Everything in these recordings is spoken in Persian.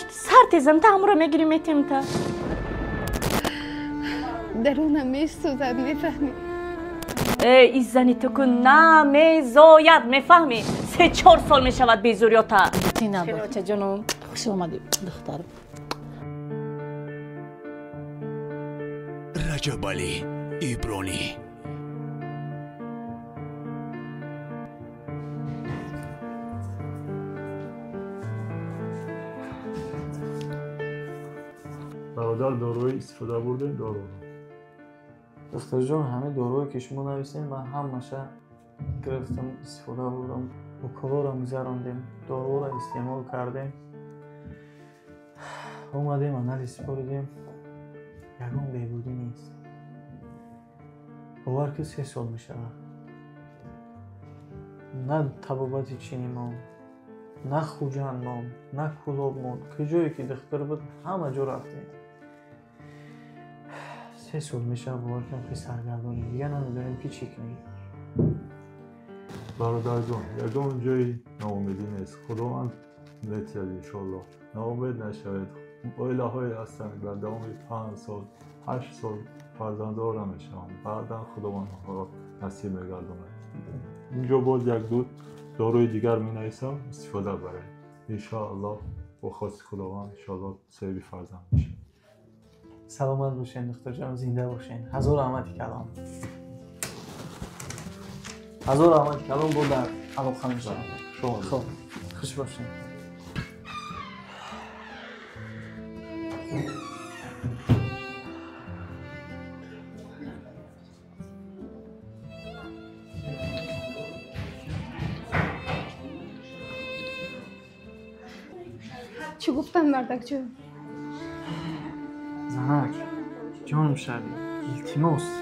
سر تیزم تا همون رو میگیریم ایتیم تا درونم میسوزد میفهمی؟ ای زنی تو که نمیزاید میفهمی 3-4 سال میشود بیزوریاتا تینا چه جانم خوش اومدی دختر رجب علی ایبرانی برادر داروی استفاده بردین دارو دختر جان همه داروی که شما نویسین من همشه گرفتم استفاده بردم با کلورم گذراندیم دارو را استعمال کردیم اومدیم انالیز بردیم یگان بهبودی نیست باور که 3 سال میشه نه طبابت چینی مام نه خوجان مام نه کلوب مام کجایی که دختر بود همه جا رفتیم 3 سال میشه باور کنم که سرگردانی دیگه نمیدونیم که چی کنیم برادر جان یگان جای ناامیدی نیست خداوند بهتر انشالله ناامید نشوید الههایی هستن در دوام 5 سال 8 سال فرزنددار نمیشم بعدا خداوند را نصیب میگردونه اینجا باز یک دو داروی دیگر می نویسم استفاده برای انشاءالله با خواست خداوند انشاءالله صاحب فرزند میشه سلامت باشین دختر جان زنده باشین هزار رحمت کلام هزار رحمت کلام بود در علاقه شما خب خوش باشین چی گفتن مردک جون؟ زنک جانم شوی التماس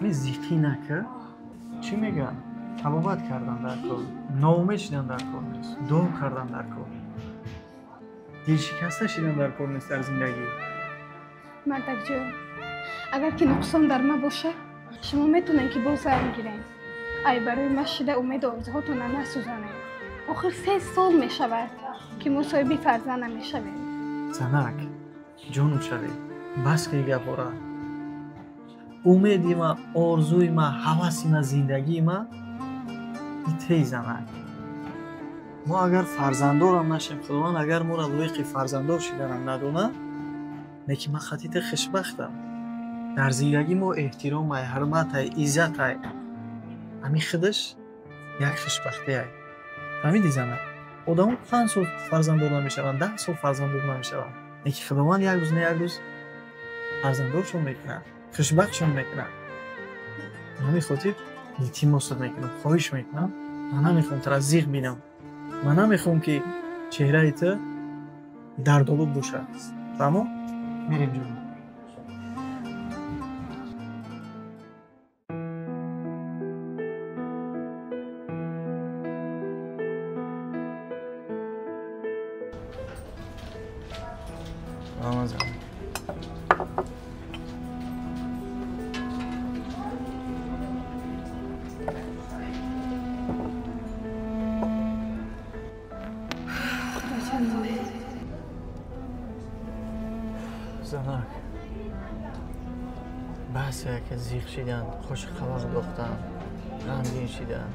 می زیخی نکه چی میگن؟ طبابت کردن در کار ناامید شدن در کار نیست دعا کردن در کار دل شکسته شدن در کار نیست در زندگی مردک جون اگر که نقصان در ما باشه شما میتونین که باز گیرین ای برای ما شده امید آرزوهاتون را نسوزانین آخر 3 سال میشود که مصاحبه فرزند نمیشویم زنک جانم شوی بس که گپاره امیدی ما آرزوی ما حواسی ما زندگی ما ایتی زنک ما اگر فرزنددار هم نشیم خداوند اگر ما را لایق فرزنددار شدن ندونه نکی ما خطیت خوشبختم در زندگی ما احترام های حرمت های عزت های همین خودش یک خوشبختی های فهمیدی زنک آدم 5 سال فرزنددار نمیشوند 10 سال فرزنددار نمیشوند نکی خداوند یک روز نه یک روز فرزنددارشون میکنه خوشبختشون میکنه من خاطر التماس میکنم خواهش میکنم من نمیخوام تو را زیغ بینم من نمیخوام که چهره تو دردآلود باشه تمام میریم جلو زنک بحثه که زیغ شدن خوش خلاق دختن غمگین شدن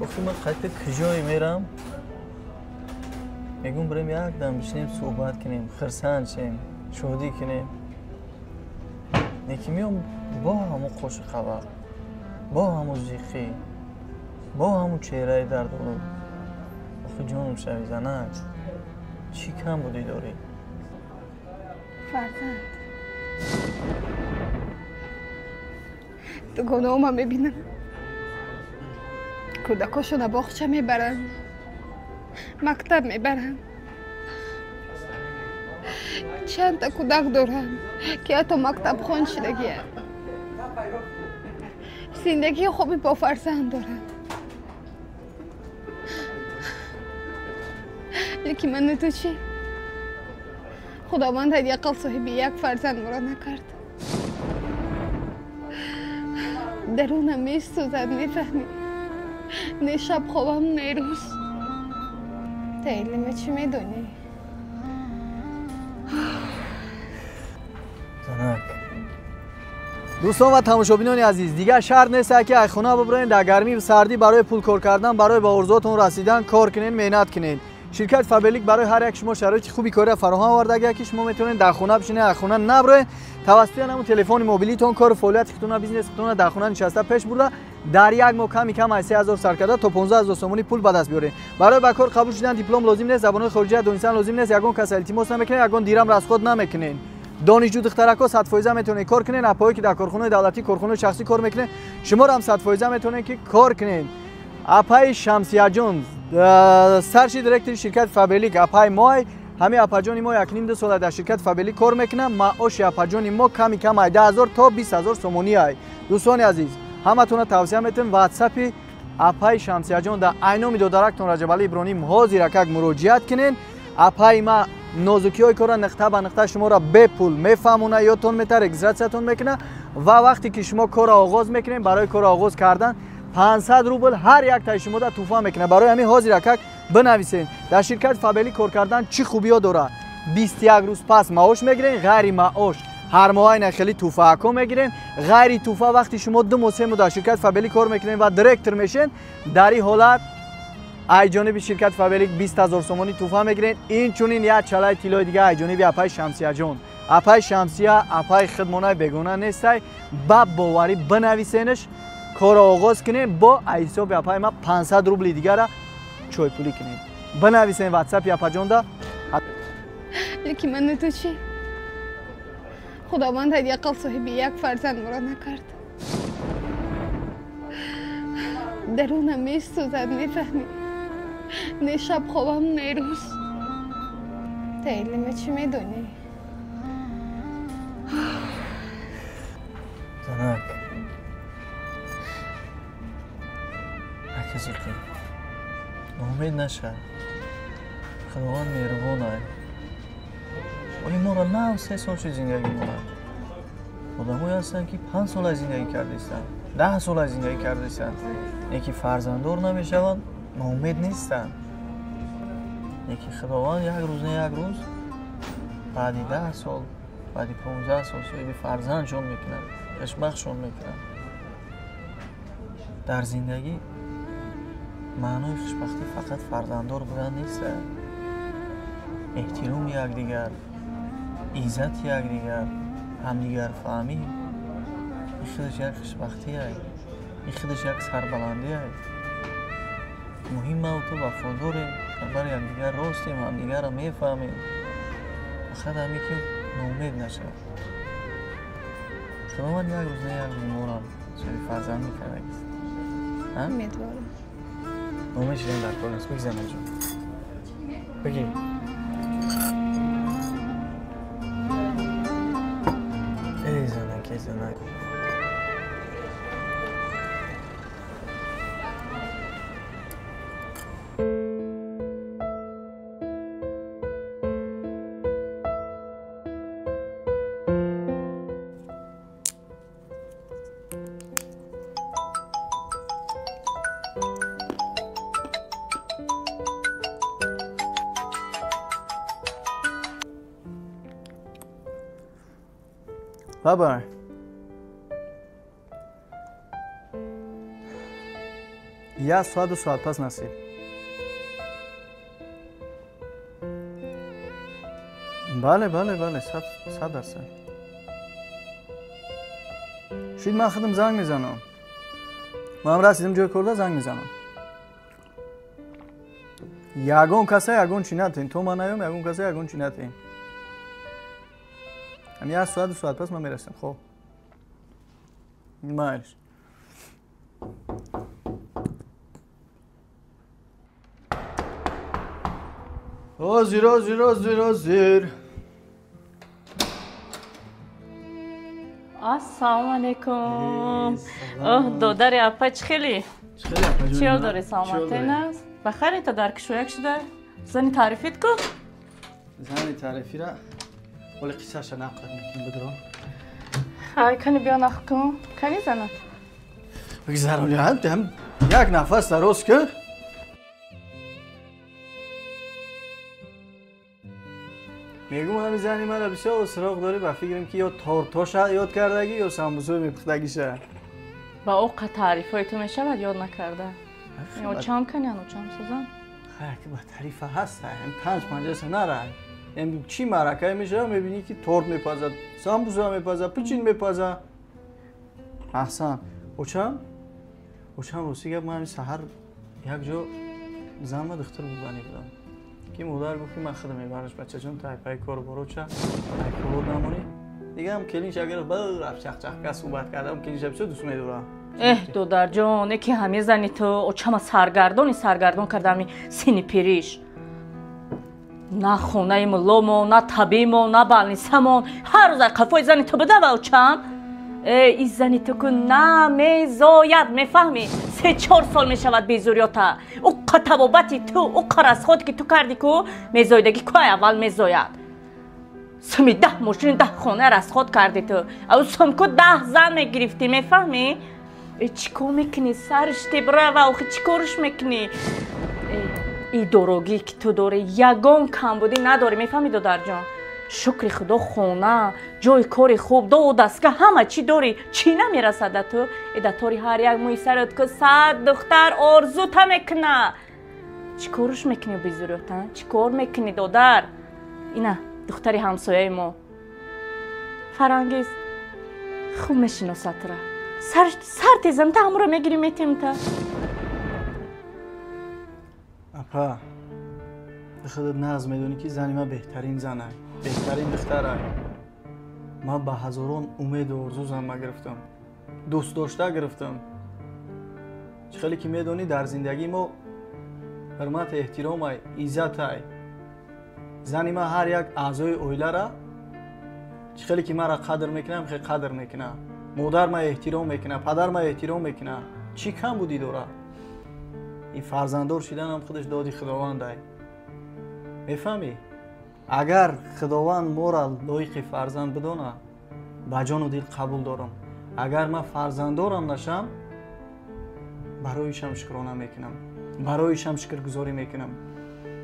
وقتی من خیلی کجایی میرم میگم بریم یک دم بشینیم صحبت کنیم خرسند شیم شادی کنیم یکی میام با همون خوش خبر با همون زیخی با همون چهره دردآلود آخه جانم شوی زنک چی کم بودی داری؟ فرزند تو گناه‌ها میبینم کودکاشون باغچه میبرن مکتب میبرن چند تا کودک دارن که حتی مکتب خوان شدگیه زندگی خوبی با فرزند دارن لیکن من تو چی؟ خداوند حداقل صاحب یک فرزند مرا نکرد درونم میسوزد میفهمی نه شب خوابم نه روز تعلیم چی میدونی؟ زنک دوستان و تماشابینان عزیز، دیگر شرط نیست که از خونه ببرین در گرمی و سردی برای پول کار کردن، برای به آرزوتون رسیدن کار کنین، محنت کنین. شرکت فابریک برای هر یک شما شرایط خوبی کاری فراهم آورده که شما میتونین در خونه بشینین، از خونه نبرین، توسط همون تلفن موبیلیتون کار فعالیتتون بیزنستون در خونه نشسته پیش برده، در یک ماه کم از 3000 سرکرده تا 15000 سومونی پول به دست بیارین. برای به کار قبول شدن دیپلم لازم نیست، زبان خارجی دانستن لازم نیست، یگان کس التماس نمیکنین، یگان دیرم را از خود نمیکنین. دانشجو دخترکا 100% میتونین کار کنین، اپایی که در کارخونه دولتی کارخونه شخصی کار میکنین شما هم 100% میتونین که کار کنین. اپای شمسیه جون سرشی دیرکتور شرکت فابریک اپای مای همه اپاجون ما 1.5 سال در شرکت فابریک کار میکنه. معاش اپاجون ما کم 10000 تا 20000 سومونی ای. دوستان عزیز همتون توصیه میتونم واتساپ اپای شمسیه جون در اینومی دو درکتون رجب علی ابراهیم حاضر که مراجعت کنین. اپای ما نازکی‌های کار نقطه به نقطه شما را به پول میفهمونه، یادتون میتونه رجیستراتون میکنه و وقتی که شما کار آغاز میکنین برای کار آغاز کردن 500 روبل هر یک تا شما را تحفه میکنه. برای همین حاضر که بنویسین در شرکت فابریک کار کردن چی خوبی‌ها داره. 21 روز پس معاش میگیرین، غیر معاش هر ماه نخلی تحفه کم میگیرین، غیر تحفه وقتی شما 2 ماه 3 ماه در شرکت فابریک کار میکنین و دایرکتور میشین در این حالت ای جانب شرکت فابریک 20000 سومونی تحفه میگیرین. این چونین یک چلای طلای دیگه ای جانب اپای شمسیه جون. اپای شمسیه اپای خدمات بیگانه نیست، با باوری بنویسینش کار آغاز کنین، با حساب اپای ما 500 روبل دیگه را چای پولی کنین. بنویسین واتساپ اپا جون دا. لیکی من تو چی؟ خداوند هدیه قل صاحب یک فرزند مرا نکرد. درونم میسوزد، میفهمی؟ نه شب خوابم نه روز. تعلیم چی میدونی؟ زنک عزیزی ناامید نشه، خداوند مهربانه. ولی ما را نه 3 سال زندگی میکنن. آدمایی هستن که 5 سال زندگی کردیستن، 10 سال زندگی کردیستن، یکی فرزنددار نمیشون، ناامید نیستن. یکی خداوند یک روز نه یک روز بعدی 10 سال بعدی 15 سال صاحب فرزندشون میکنن، خوشبختشون میکنن. در زندگی معنای خوشبختی فقط فرزنددار بودن نیست، احترام یکدیگر، عزت یکدیگر، همدیگر فهمی. این خودش یک خوشبختی است، این خودش یک سربلندی است. مهم است تو وفاداری برای یکدیگر راستیم، همدیگر را میفهمیم. فقط همین که ناامید نشه. خداوند یک روز نه یک روز ما را شاید فرزند میکنه. امیدوارم. نامه شدیم در کار نیست. بگی زنه جون بگی. ای زنک ای زنک. بابا یا ساعت و ساعت پس نصیب بله 100%. شاید من خودم زنگ میزنم، ما هم رسیدم جای کرده زنگ میزنم. یگون کسا یگون چی نتین، تو من نیام یگون کسا یگون چی نتین. همین از ساعت پس من میرسم. خب مایلش زیر السلام علیکم. دادر اپا چخیلی؟ چی ها داری سلامتین است؟ بخیری تا در کشویک شده؟ زنی تعریفیت کن؟ زنی تعریفی را ولی قصه شا نقل میکنیم بدران. های کنی بیا نقل کن؟ کنی زنت؟ بگذارونی هم یک نفس دراز که میگم همین زنی من بسیار سراغ داره و فکرم که یا تورتاش یاد کردگی یا سمبوسه میپختگیشه. با اوقات تعریفای تو میشود یاد نکرده. یا چام کنی انو چام سوزن؟ خیلی با تعریف هست هم 5-5 سنه رای. هم چی مرکه میشه میبینی که تورت میپزد، سمبوسه میپزد، پچین میپزد. احسن. اوچم روسی گفت من سحر یک جا زن و دختر بودنی بودم که مادر گفت که من خودم میبرش بچه جون تا پای کار برو چه پای کار نمونی دیگه هم کلینش اگر برف چخ که صحبت کردم کلینش بسیار دوست میدارم. دودر جان یکی همه زنی تو اوچم سرگردان کردم سینی پیریش نه خونه ملومو نه طبیمو نه بالنیسمون هر روز قفای زنی تو بده و اوچم این زنی تو که نمیزاید میفهمی 3-4 سال میشود بیزوریاتا او قطبابتی تو او کار از خود که تو کردی که میزایدگی که اول میزاید سمی 10 ماشین 10 خانه را از خود کردی تو او سم که 10 زن میگرفتی میفهمی چیکار میکنی سرش تبره و او چیکارش میکنی این دروگی که تو داری یگان کم بودی نداری میفهمی دودر جان شکر خدا خونه جای کاری خوب دو دستگاه همه چی داری چی نمیرسد تو ادتاری هر یک موی سرت که 100 دختر آرزو تا میکنه چی کارش میکنی بیزوریتا چی کار میکنی دادر اینه دختری همسایه ما فرانگیز خوب میشناسد را سر تیزم تا همون رو میگیری میتیم تا اپا خودت ناز میدونی که زنی ما بهترین زنه بهترین دختره ما با هزاران امید و آرزو زن گرفتم دوست داشته گرفتم خیلی که میدونی در زندگی ما حرمت احترام عزت زنی ما هر یک اعضای اویله را خیلی که مرا قدر میکنم خیلی قدر میکنه مادر ما احترام میکنه پدر ما احترام میکنه چی کم بودی دوره این فرزنددار شدن هم خودش دادی خداوند میفهمی اگر خداوند ما را لایق فرزند بدونه با جان و دل قبول دارم اگر من فرزنددارم نشم برایشم شکرانه میکنم برایشم شکرگزاری میکنم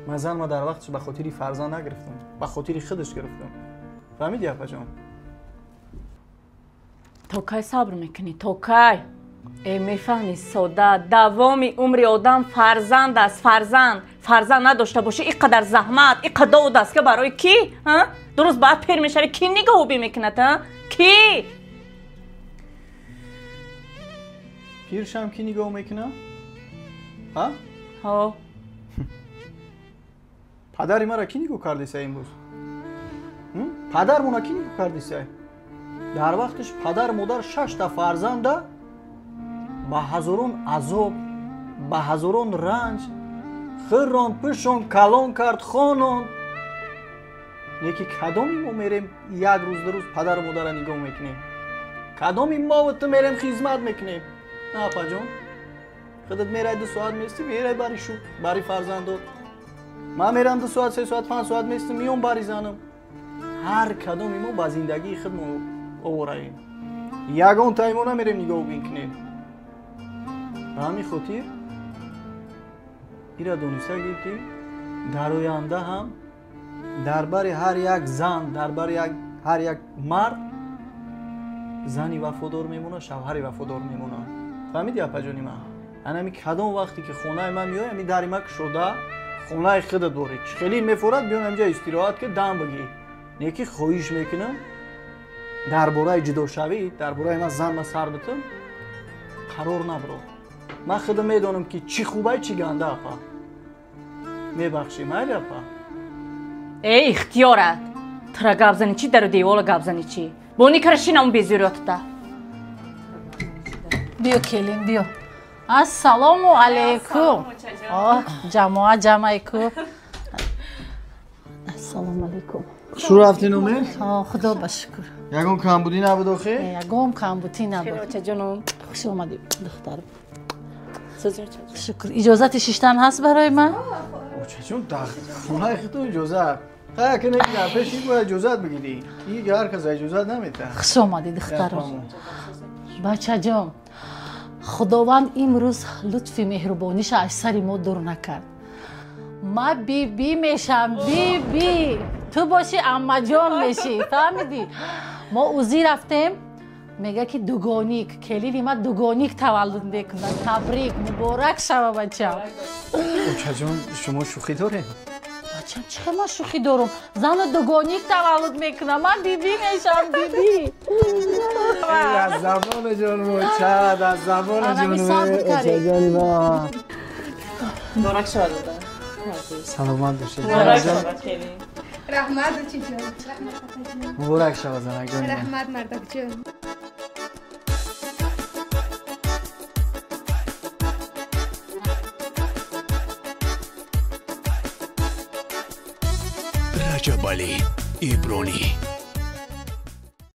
من زن ما در وقتش به خاطر فرزند نگرفتم به خاطر خودش گرفتم فهمیدی اپا جان تو کی صبر میکنی تو کی میفهمی ساده دوام عمر آدم فرزند است فرزند نداشته باشه اینقدر زحمت اینقدر دود است که برای کی درست باید پیر میشه کی نگاه بی میکنه تا کی پیرشم کی نگاه میکنه ها پدری مرا کی نگاه کردی سه امروز پدر مونا کی نگاه کردی سه در وقتش پدر مادر 6 تا فرزنده با هزاران عذاب با هزاران رنج خران پشون کلان کرد خانان یکی کدامی ما میریم یک روز دو روز پدر و مادر نگاه میکنیم کدامی ما و تو میریم خدمت میکنیم نه اپا جان خودت میره 2 ساعت میستی میره برای شو برای فرزندات من میرم 2 ساعت 3 ساعت 5 ساعت میستم میام برای زنم هر کدامی ما با زندگی خودمون آوراییم یگان تایمون میریم نگاه میکنیم به همین خاطر ایرا دونسته گیر که در آینده هم درباره هر یک زن درباره هر یک مرد زنی وفادار میمونه شوهری وفادار میمونه فهمیدی اپا جانی من انا کدام وقتی که خونه من میای می در ما شده خونه خود داره خیلی میفورد بیام اینجا استراحت که دم بگی نیکی خواهش میکنم درباره جدا شوی درباره من زن ما سر بتم قرار نبرو من خودم میدونم که چی خوبه چی گنده اپا میبخشی مایلی اپا ای اختیارت ترا گپ زنی چی در دیوال گپ زنی چی بونی کرشینم بیزوریات تا بیو کلین بیو السلام علیکم جماعت جمعیکو السلام علیکم شو رفتین امید؟ خدا بشکر یگم کم بودی نبود آخه؟ یگم کم بودی نبود چه جانم خوش اومدی دخترم شکر اجازت شیشتن هست برای من؟ چه جون خونه خودت اجازت خیلی که نگی در پیش این باید اجازت بگیری این هر کس اجازت نمیده خوش اومدی دخترم بچه جان خداوند امروز لطف مهربانیش از سر ما دور نکرد ما بی میشم بی تو باشی اما جان بشی فهمیدی؟ ما اوزی رفتیم میگه که دوگانیک کلیدی ما دوگانیک تولد میکنن تبریک مبارک شوه بچه اوچه جان شما شوخی دارین؟ بچه چه ما شوخی دارم زن دوگانیک تولد میکنم من بیبی میشم بیبی از زبان جان اوچه از زبان جان اوچه جانی ما مبارک شوه دادا سلامت باشید مبارک شوه کلی رحمت چی جان رحمت جان مبارک شوه زنک جان رحمت مردک جان رجب علی ایبرانی